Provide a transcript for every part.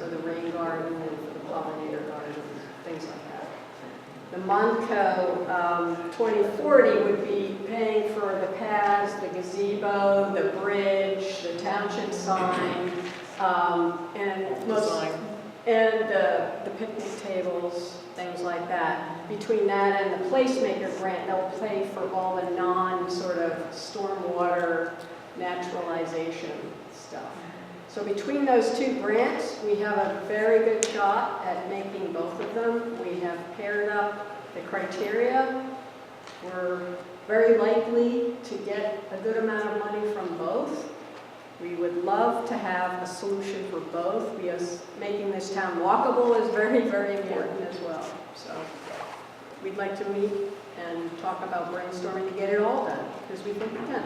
for the rain garden and for the pollinator garden, things like that. The Montco 2040 would be paying for the paths, the gazebo, the bridge, the township sign, and the picnic tables, things like that. Between that and the placemaker grant, they'll pay for all the non-sort of stormwater naturalization stuff. So between those two grants, we have a very good shot at making both of them. We have paired up the criteria. We're very likely to get a good amount of money from both. We would love to have a solution for both, because making this town walkable is very, very important as well. So we'd like to meet and talk about brainstorming to get it all done, because we think we can.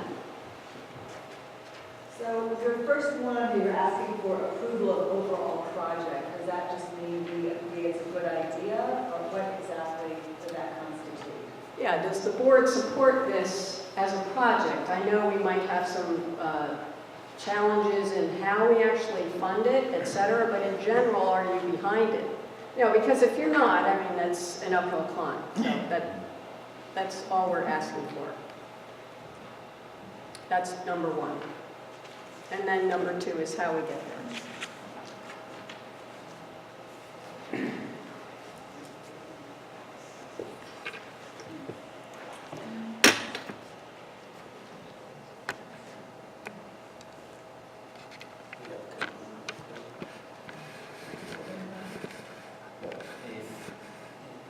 So with your first one, you're asking for approval of overall project. Does that just mean we agree it's a good idea, or what exactly does that constitute? Yeah, does the board support this as a project? I know we might have some challenges in how we actually fund it, et cetera, but in general, are you behind it? You know, because if you're not, I mean, that's an uphill climb. So that's all we're asking for. That's number one. And then number two is how we get there.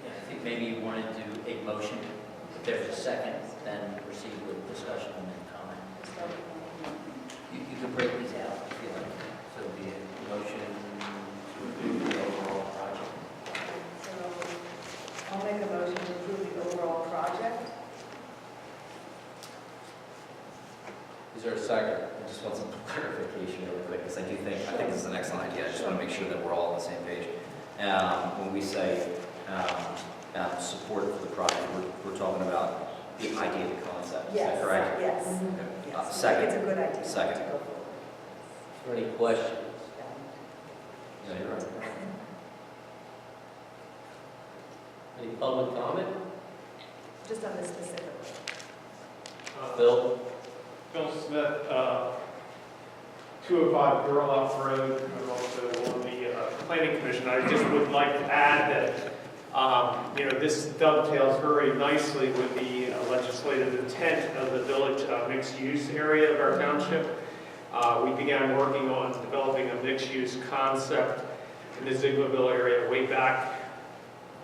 I think maybe you want to do a motion. If there's a second, then proceed with discussion and then comment. You can break these out if you like. So it'll be a motion to approve the overall project. So I'll make a motion to approve the overall project. Is there a second? I just want some clarification really quick, because I think this is an excellent idea. I just want to make sure that we're all on the same page. When we say support for the project, we're talking about the idea, the concept. Yes. Is that correct? Yes. Okay. Yes. Second. It's a good idea. Second. To go forward. Are there any questions? Yeah, you're right. Any public comment? Just on this specific. Bill? Bill Smith, 205 Girl Road. I'm also on the Planning Commission. I just would like to add that this dovetails very nicely with the legislative intent of the village mixed-use area of our township. We began working on developing a mixed-use concept in the Zieglerville area way back,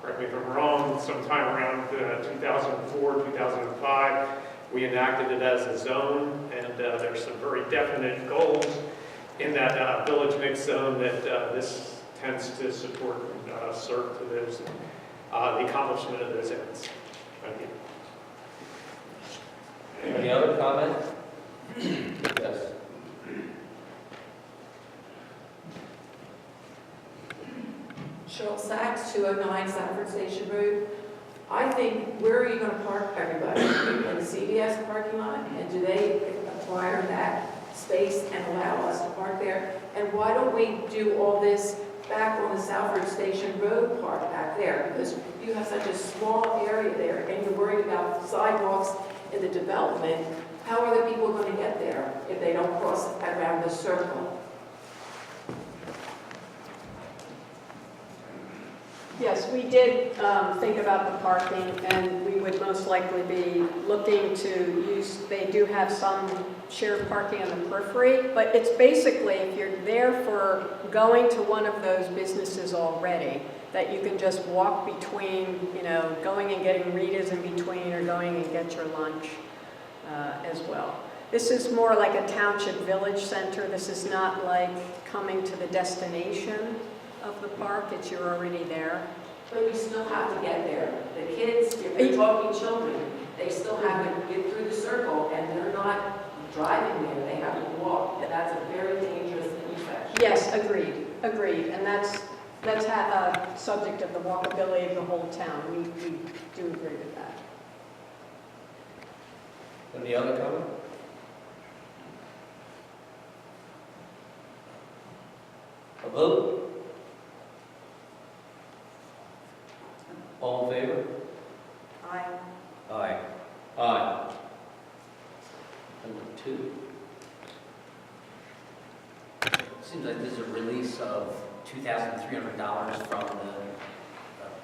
correct me if I'm wrong, sometime around 2004, 2005. We enacted it as a zone, and there's some very definite goals in that village mixed zone that this tends to support and serve to those, the accomplishment of those ends. Thank you. Any other comment? Yes. Cheryl Sachs, 209 Sanford Station Road. I think, where are you going to park everybody? In the CVS parking lot? And do they acquire that space and allow us to park there? And why don't we do all this back on the Sanford Station Road part back there? Because you have such a small area there and you're worried about sidewalks in the development. How are the people going to get there if they don't cross around the circle? Yes, we did think about the parking, and we would most likely be looking to use, they do have some shared parking on the periphery, but it's basically, if you're there for going to one of those businesses already, that you can just walk between, going and getting Rita's in between, or going and get your lunch as well. This is more like a township village center. This is not like coming to the destination of the park, it's you're already there. But you still have to get there. The kids, if you're talking children, they still have to get through the circle, and they're not driving there, they have to walk, and that's a very dangerous intersection. Yes, agreed, and that's a subject of the walkability of the whole town. We do agree with that. Any other comment? A vote? $2,300 from the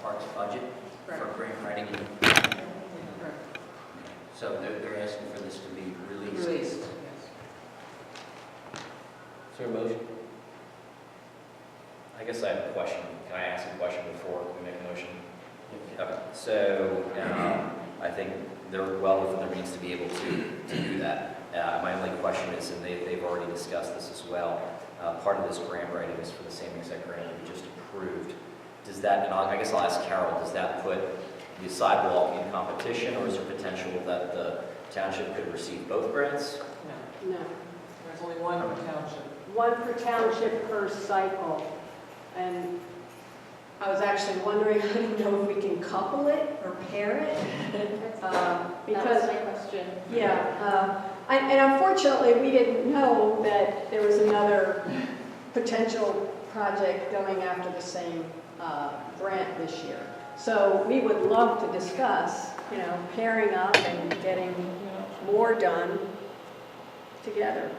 parks budget for grant writing. So they're asking for this to be released. Released. Is there a motion? I guess I have a question. Can I ask a question before we make a motion? Okay, so I think they're well within their means to be able to do that. My only question is, and they've already discussed this as well, part of this grant writing is for the same exact grant we just approved. Does that, and I guess I'll ask Carol, does that put the sidewalk in competition, or is there potential that the township could receive both grants? No, No. there's only one per township. One per township per cycle. And I was actually wondering, I don't know if we can couple it or pair it. Because, my question. yeah, and unfortunately, we didn't know that there was another potential project going after the same grant this year. So we would love to discuss, pairing up and getting more done together.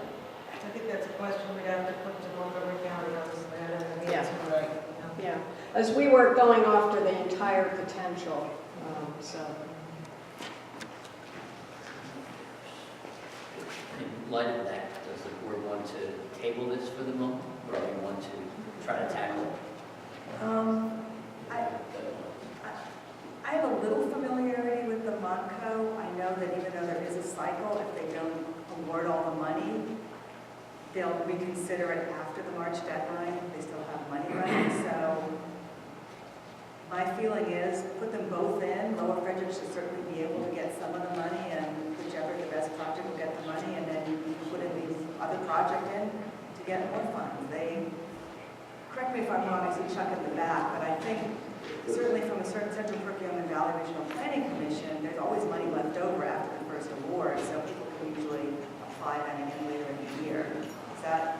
I think that's a question we'd have to put to Montgomery County on this matter, and the Yeah. answer right. Yeah, as we were going after the entire potential, so. In light of that, does the board want to table this for the moment, or do you want to try to tackle it? I have a little familiarity with the MONCO. I know that even though there is a cycle, if they don't award all the money, they'll reconsider it after the March deadline. They still have money left. So my feeling is put them both in. Lower Frederick should certainly be able to get some of the money, and whichever the best project will get the money, and then you can put in the other project in to get more funds. Correct me if I'm wrong, I see Chuck at the back, but I think certainly from a certain Central Perkiomen Valley Regional Planning Commission, there's always money left over after the first award, so people can usually apply that again later in the year. Is that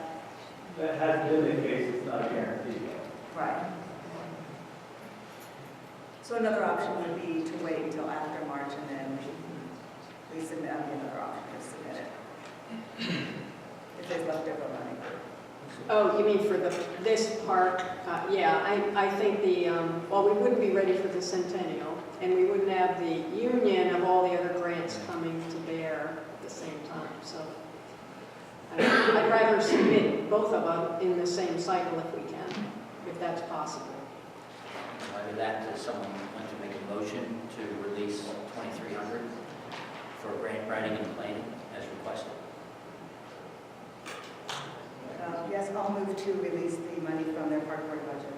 That has been the case, it's not guaranteed. right? So another option would be to wait until after March and then resubmit. That would be another option to submit it. If there's leftover money. Oh, you mean for this part? Yeah, I think well, we wouldn't be ready for the centennial, and we wouldn't have the union of all the other grants coming to bear at the same time, so. I'd rather submit both of them in the same cycle if we can, if that's possible. In light of that, does someone want to make a motion to release $2,300 for grant writing and planning as requested? Yes, I'll move to release the money from their park board budget.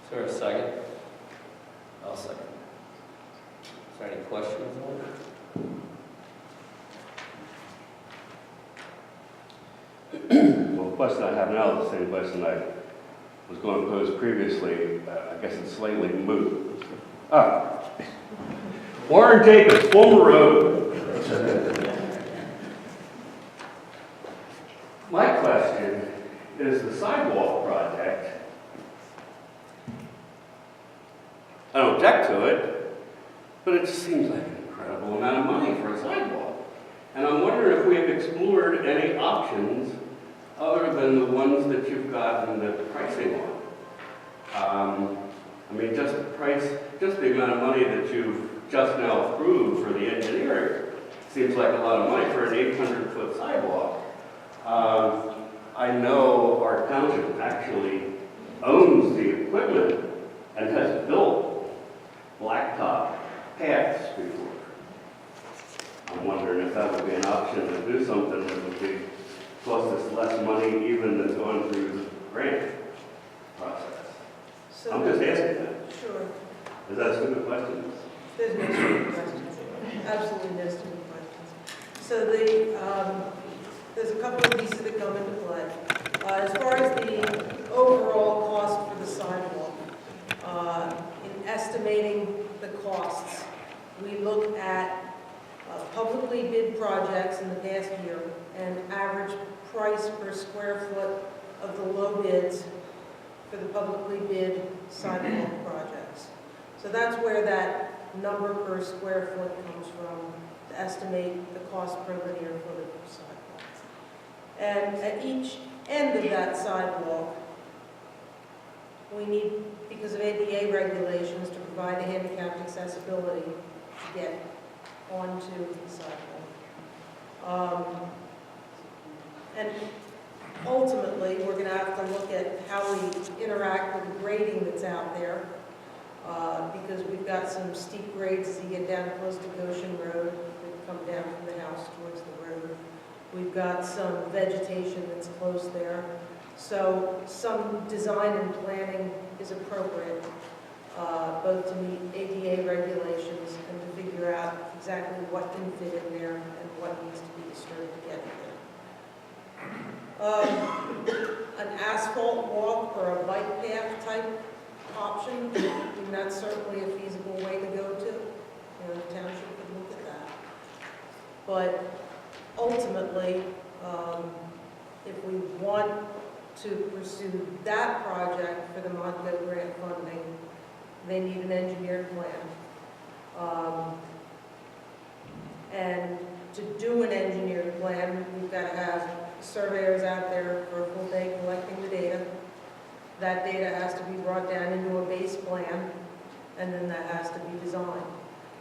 Is there a second? I'll second. Is there any questions on it? Well, the question I have now is the same question I was going to pose previously. I guess it's slightly moot. Warren Jacobs, former road. My question is the sidewalk project. I don't object to it, but it just seems like an incredible amount of money for a sidewalk. And I'm wondering if we have explored any options other than the ones that you've gotten the pricing on. I mean, just the price, just the amount of money that you've just now approved for the engineering seems like a lot of money for an 800-foot sidewalk. I know our township actually owns the equipment and has built blacktop paths before. I'm wondering if that would be an option to do something that would be cost us less money even than going through the grant process. So I'm just asking that. Sure. Is that a stupid question? There's no stupid questions. Absolutely no stupid questions. So there's a couple of pieces that come into play. As far as the overall cost for the sidewalk, in estimating the costs, we look at publicly bid projects in the past year and average price per square foot of the low bids for the publicly bid sidewalk projects. So that's where that number per square foot comes from, to estimate the cost per linear foot of the sidewalk. And at each end of that sidewalk, we need, because of ADA regulations, to provide the handicapped accessibility to get onto the sidewalk. And ultimately, we're going to have to look at how we interact with the grading that's out there, because we've got some steep grades as you get down close to Goshen Road that come down from the house towards the road. We've got some vegetation that's close there. So some design and planning is appropriate, both to meet ADA regulations and to figure out exactly what can fit in there and what needs to be disturbed to get there. An asphalt walk or a bike path type option, I mean, that's certainly a feasible way to go to. You know, the township could look at that. But ultimately, if we want to pursue that project for the Montco grant funding, they need an engineered plan. And to do an engineered plan, we've got to have surveyors out there for a full day collecting the data. That data has to be brought down into a base plan, and then that has to be designed.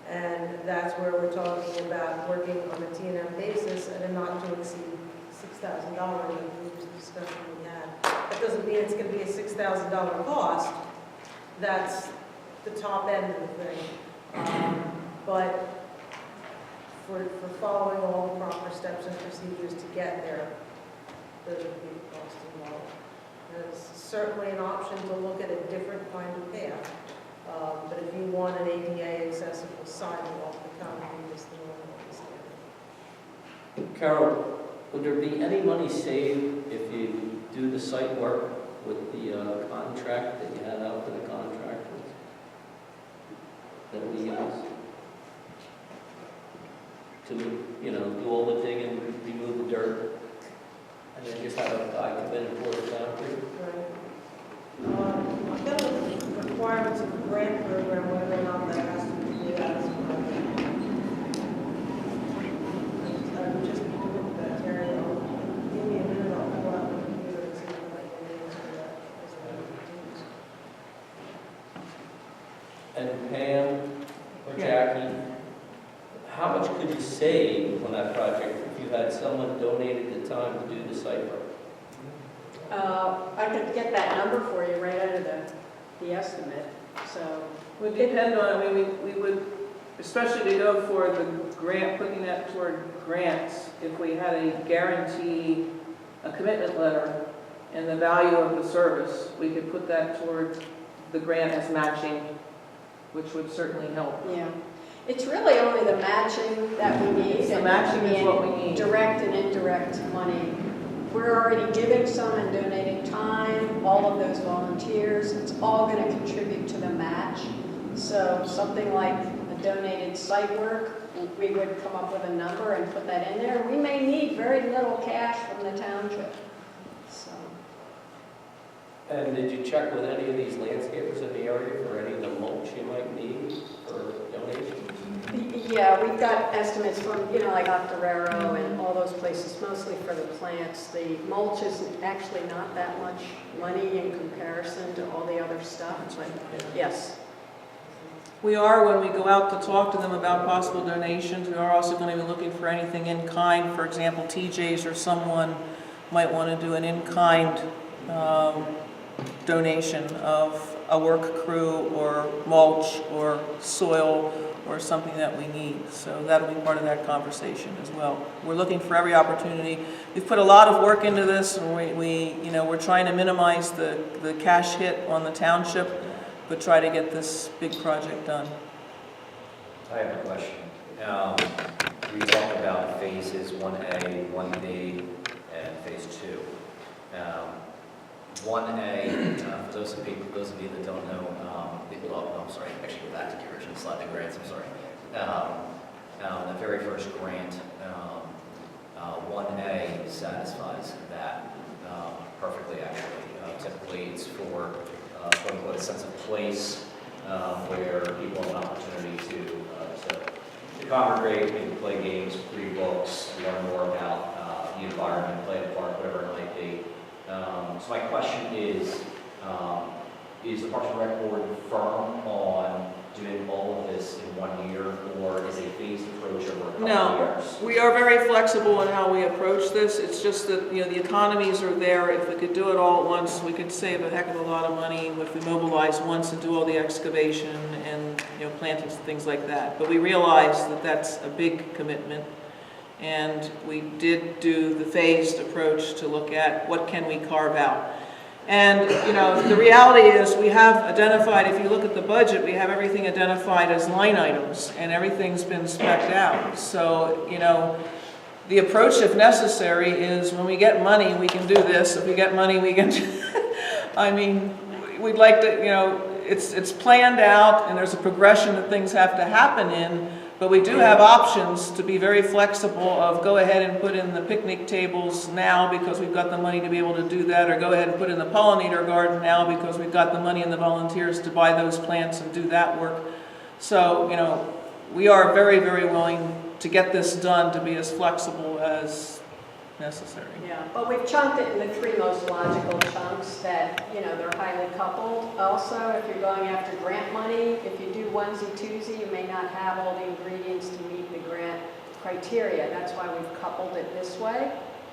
And that's where we're talking about working on a T&M basis at a not to exceed $6,000, I believe was the discussion we had. That doesn't mean it's going to be a $6,000 cost. That's the top end of the thing. But for following all the proper steps and procedures to get there, there's a big cost involved. There's certainly an option to look at a different kind of path. But if you want an ADA accessible sidewalk, the concrete is the one that's there. Carol, would there be any money saved if you do the site work with the contract that you had out for the contractors that we use? To, you know, do all the digging, remove the dirt, and then just have a guy come in and pour the concrete? Right. I've got the requirements of the grant program, whether or not that has to be done as a project. I would just need to look at that, Terry. Give me a minute, I'll pull out the computer and see if I can answer that. And Pam or Jackie, how much could you save on that project if you had someone donated the time to do the site work? I could get that number for you right out of the estimate, so. Would depend on, I mean, we would, especially to go for the grant, putting that toward grants, if we had a guarantee, a commitment letter, and the value of the service, we could put that toward the grant as matching, which would certainly help. Yeah. It's really only the matching that we need. The matching is what we need. Direct and indirect money. We're already giving some and donating time, all of those volunteers. It's all going to contribute to the match. So something like a donated site work, we would come up with a number and put that in there. We may need very little cash from the township. So. And did you check with any of these landscapers in the area for any of the mulch you might need for donations? Yeah, we've got estimates from, like Octoraro and all those places, mostly for the plants. The mulch is actually not that much money in comparison to all the other stuff, but yes. We are, when we go out to talk to them about possible donations, we are also going to be looking for anything in kind. For example, TJ's or someone might want to do an in-kind donation of a work crew or mulch or soil or something that we need. So that'll be part of that conversation as well. We're looking for every opportunity. We've put a lot of work into this, and we're trying to minimize the cash hit on the township, but try to get this big project done. I have a question. We talked about phases 1A, 1B, and phase 2. 1A, for those of you that don't know, I'm sorry, actually go back to the original slide, the grants, I'm sorry. The very first grant, 1A satisfies that perfectly, actually. Typically, it's for quote-unquote a sense of place where people have an opportunity to congregate, maybe play games, read books, learn more about the environment, play the park, whatever it might be. So my question is, is the Parks and Rec Board firm on doing all of this in 1 year, or is a phased approach over a couple No. of years? We are very flexible in how we approach this. It's just that, you know, the economies are there. If we could do it all at once, we could save a heck of a lot of money if we mobilize once and do all the excavation and, you know, plantings and things like that. But we realize that that's a big commitment. And we did do the phased approach to look at what can we carve out. And, you know, the reality is we have identified, if you look at the budget, we have everything identified as line items and everything's been specced out. So, you know, the approach, if necessary, is when we get money, we can do this. If we get money, we can, I mean, we'd like to, you know, it's planned out and there's a progression that things have to happen in. But we do have options to be very flexible of go ahead and put in the picnic tables now because we've got the money to be able to do that, or go ahead and put in the pollinator garden now because we've got the money and the volunteers to buy those plants and do that work. So, you know, we are very, very willing to get this done, to be as flexible as necessary. Yeah, but we've chunked it in the three most logical chunks that, you know, they're highly coupled. Also, if you're going after grant money, if you do onesie-twosie, you may not have all the ingredients to meet the grant criteria. That's why we've coupled it this way.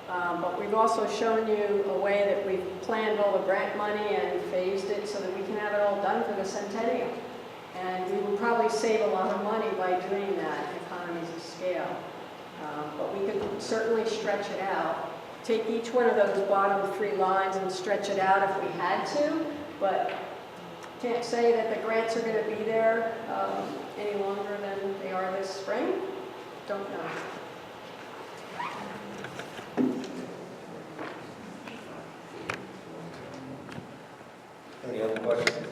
But we've also shown you a way that we've planned all the grant money and phased it so that we can have it all done for the centennial. And we would probably save a lot of money by doing that, economies of scale. But we could certainly stretch it out. Take each one of those bottom three lines and stretch it out if we had to, but can't say that the grants are going to be there any longer than they are this spring. Don't know. Any other questions?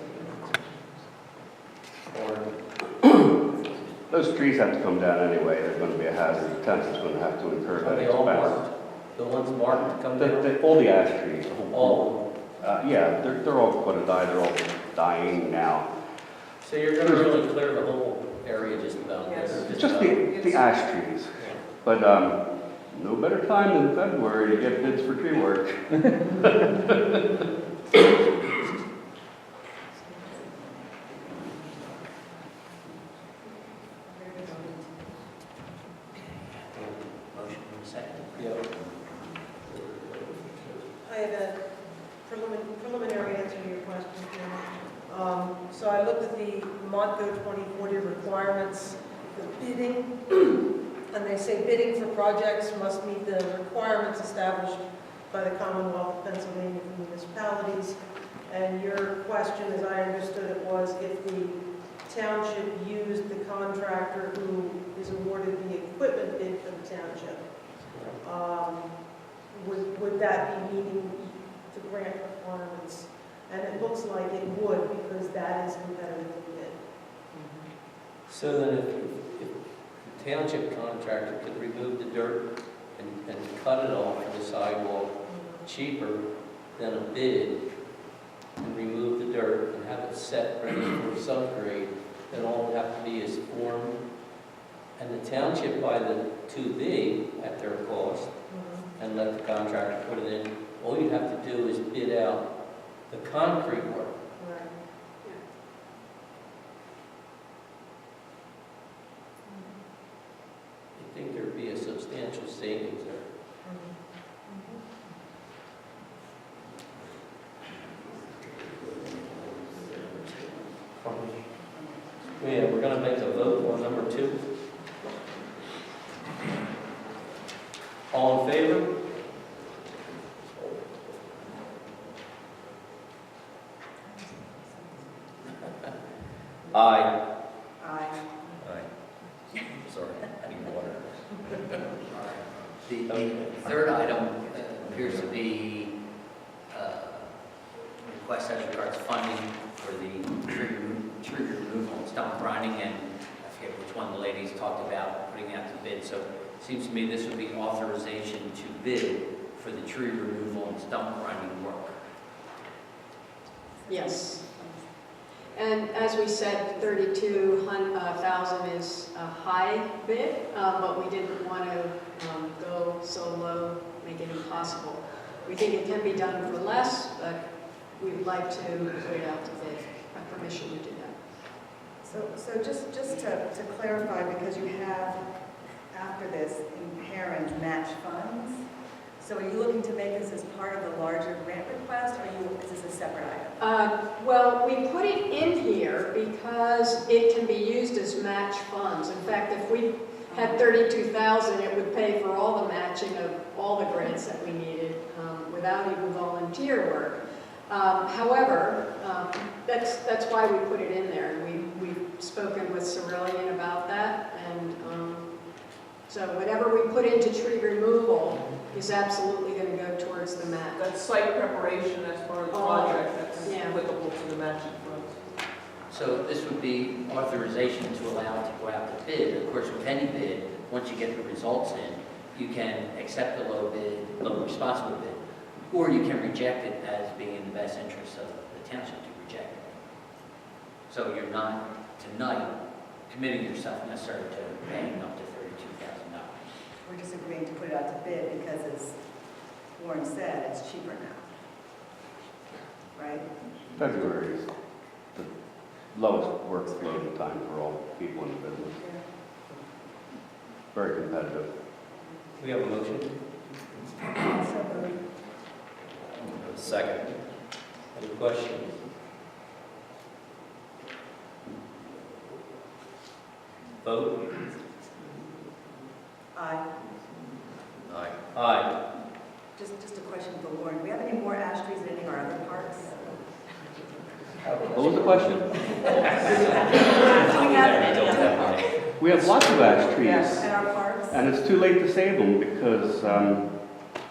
Those trees have to come down anyway, they're going to be a hazard, the township's going to have to incur Are that they all expense. marked? The ones marked come down? All the ash trees. All? Yeah, they're all going to die, they're all dying now. So you're going to really clear the whole area just about there? It's just the ash trees. But no better time than February to get bids for tree work. Motion in a second. I have a preliminary answer to your question, Jim. So I looked at the Montco 2040 requirements for bidding, and they say bidding for projects must meet the requirements established by the Commonwealth of Pennsylvania for municipalities. And your question, as I understood it, was if the township used the contractor who is awarded the equipment bid for the township, would that be meeting the grant requirements? And it looks like it would, because that is competitively bid. So then if the township contractor could remove the dirt and cut it off for the sidewalk cheaper than a bid, and remove the dirt and have it set ready for subgrade, then all would have to be is formed, and the township buy the 2B at their cost, and let the contractor put it in. All you'd have to do is bid out the concrete work. Right. I think there'd be a substantial savings there. Yeah, we're gonna make a vote on number 2. All in favor? Aye. Aye. Aye. Sorry, I need water. The third item appears to be request as regards funding for the tree removal and stump grinding, and I forget which one the ladies talked about putting out to bid. So it seems to me this would be authorization to bid for the tree removal and stump grinding work. Yes. And as we said, 32,000 is a high bid, but we didn't want to go so low, make it impossible. We think it can be done for less, but we would like to put it out to bid, have permission to do that. So just to clarify, because you have, after this, in parents match funds, so are you looking to make this as part of the larger grant request, or is this a separate item? Well, we put it in here because it can be used as match funds. In fact, if we had 32,000, it would pay for all the matching of all the grants that we needed without even volunteer work. However, that's why we put it in there. We've spoken with Cerulean about that, and so whatever we put into tree removal is absolutely going to go towards the match. That's site preparation as part of the project, that's yeah. applicable to the matching funds. So this would be authorization to allow it to go out to bid. Of course, with any bid, once you get the results in, you can accept the low responsible bid, or you can reject it as being in the best interest of the township to reject it. So you're not tonight committing yourself necessarily to paying up to $32,000. We're just agreeing to put it out to bid because, as Warren said, it's cheaper now, right? February is the lowest workload time for all people in the business. Very competitive. We have a motion? So moved. Second. Any questions? Vote? Aye. Aye. Aye. Just a question for Warren. Do we have any more ash trees in any of our other parks? What was the question? Do we have I don't have money. We have lots of ash trees. Yes. in our parks? And it's too late to save them because,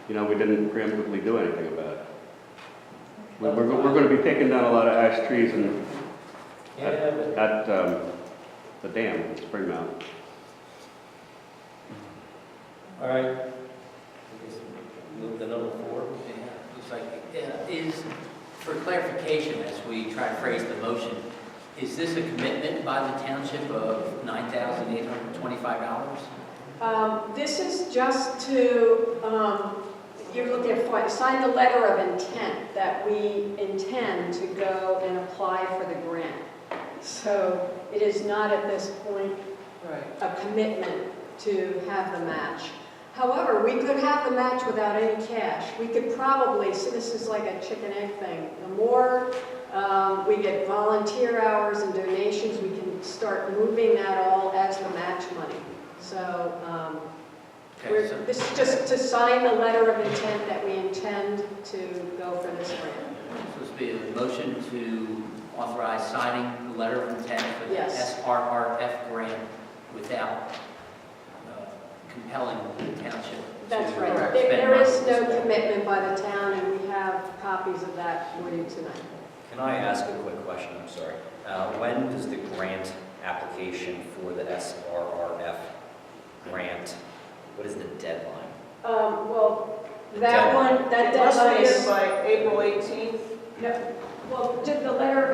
we didn't preemptively do anything about it. We're going to be taking down a lot of ash trees at the dam in Spring Mountain. All right. Move to number 4. Yeah, looks like, is, for clarification, as we try to phrase the motion, is this a commitment by the township of $9,825? This is just to, you're looking for, sign the letter of intent that we intend to go and apply for the grant. So it is not at this point Right. a commitment to have the match. However, we could have the match without any cash. We could probably, so this is like a chicken egg thing. The more we get volunteer hours and donations, we can start moving that all as the match money. So this is just to sign the letter of intent that we intend to go for this grant. So this would be a motion to authorize signing the letter of intent for the Yes. SRRF grant without compelling the township. That's to right. spend There money is to no spend. commitment by the town, and we have copies of that for you tonight. Can I ask a quick question? I'm sorry. When does the grant application for the SRRF grant, what is the deadline? Well, that Deadline. one, that It must deadline be in is, by April 18th. no, well, did the letter of